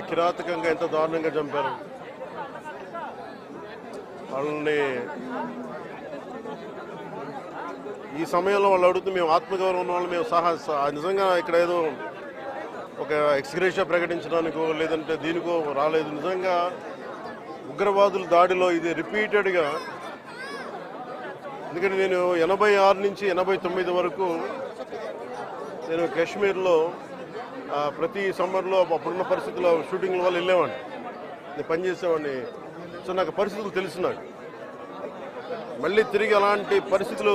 కిరాతకంగా ఎంత దారుణంగా చంపారు వాళ్ళని. ఈ సమయంలో వాళ్ళు అడుగుతూ మేము ఆత్మగౌరవం ఉన్న వాళ్ళు మేము నిజంగా ఇక్కడ ఏదో ఒక ఎక్స్గ్రేషియా ప్రకటించడానికో లేదంటే దీనికో రాలేదు. నిజంగా ఉగ్రవాదుల దాడిలో ఇది రిపీటెడ్గా, ఎందుకంటే నేను 86 నుంచి 89 వరకు నేను కాశ్మీర్లో ప్రతి సమ్మర్లో అప్పుడున్న పరిస్థితుల్లో షూటింగ్ల వల్ల వెళ్ళేవాడిని, నేను పనిచేసేవాడిని. సో నాకు పరిస్థితులు తెలుసు. నాకు మళ్ళీ తిరిగి అలాంటి పరిస్థితులు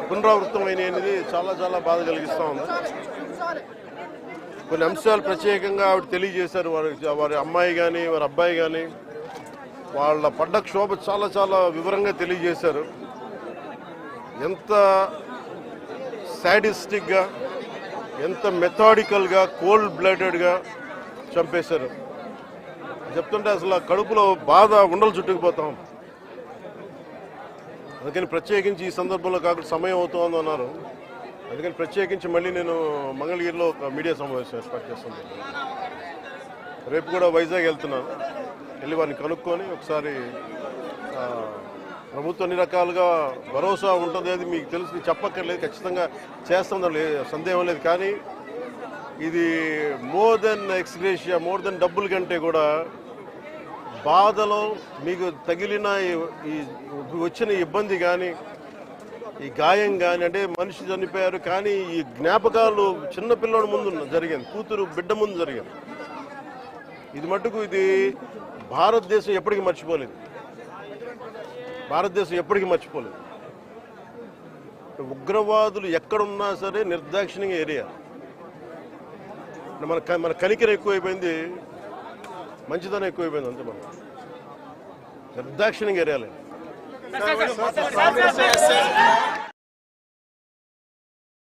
పునరావృతం అయినది చాలా చాలా బాధ కలిగిస్తూ ఉంది. కొన్ని అంశాలు ప్రత్యేకంగా ఆవిడ తెలియజేశారు. వారి అమ్మాయి కానీ వారి అబ్బాయి కానీ వాళ్ళ పడ్డ క్షోభ చాలా చాలా వివరంగా తెలియజేశారు. ఎంత సాడిస్టిక్గా, ఎంత మెథాడికల్గా, కోల్డ్ బ్లడెడ్గా చంపేశారు చెప్తుంటే అసలు కడుపులో బాధ ఉండలు చుట్టుకుపోతాం. అందుకని ప్రత్యేకించి ఈ సందర్భంలో కాకుండా సమయం అవుతోంది అన్నారు. అందుకని ప్రత్యేకించి మళ్ళీ నేను మంగళగిరిలో ఒక మీడియా సమావేశం ఏర్పాటు చేస్తున్నాను. రేపు కూడా వైజాగ్ వెళ్తున్నాను. వెళ్ళి వారిని కనుక్కొని ఒకసారి ప్రభుత్వం అన్ని రకాలుగా భరోసా ఉంటుంది, అది మీకు తెలిసి చెప్పక్కర్లేదు, ఖచ్చితంగా చేస్తుందని సందేహం లేదు. కానీ ఇది more than ex gratia, more than డబ్బుల కంటే కూడా బాధలో మీకు తగిలిన ఈ వచ్చిన ఇబ్బంది కానీ, ఈ గాయం కానీ, అంటే మనిషి చనిపోయారు కానీ ఈ జ్ఞాపకాలు చిన్నపిల్లడి ముందు జరిగింది, కూతురు బిడ్డ ముందు జరిగింది. ఇది మటుకు ఇది భారతదేశం ఎప్పటికీ మర్చిపోలేదు. భారతదేశం ఎప్పటికీ మర్చిపోలేదు. ఉగ్రవాదులు ఎక్కడున్నా సరే నిర్దాక్షిణ్యంగా ఏరియా. మన కనికరం ఎక్కువైపోయింది, మంచిదనం ఎక్కువైపోయింది. అంతే మనం నిర్దాక్షిణ్యంగా ఏరియాలి.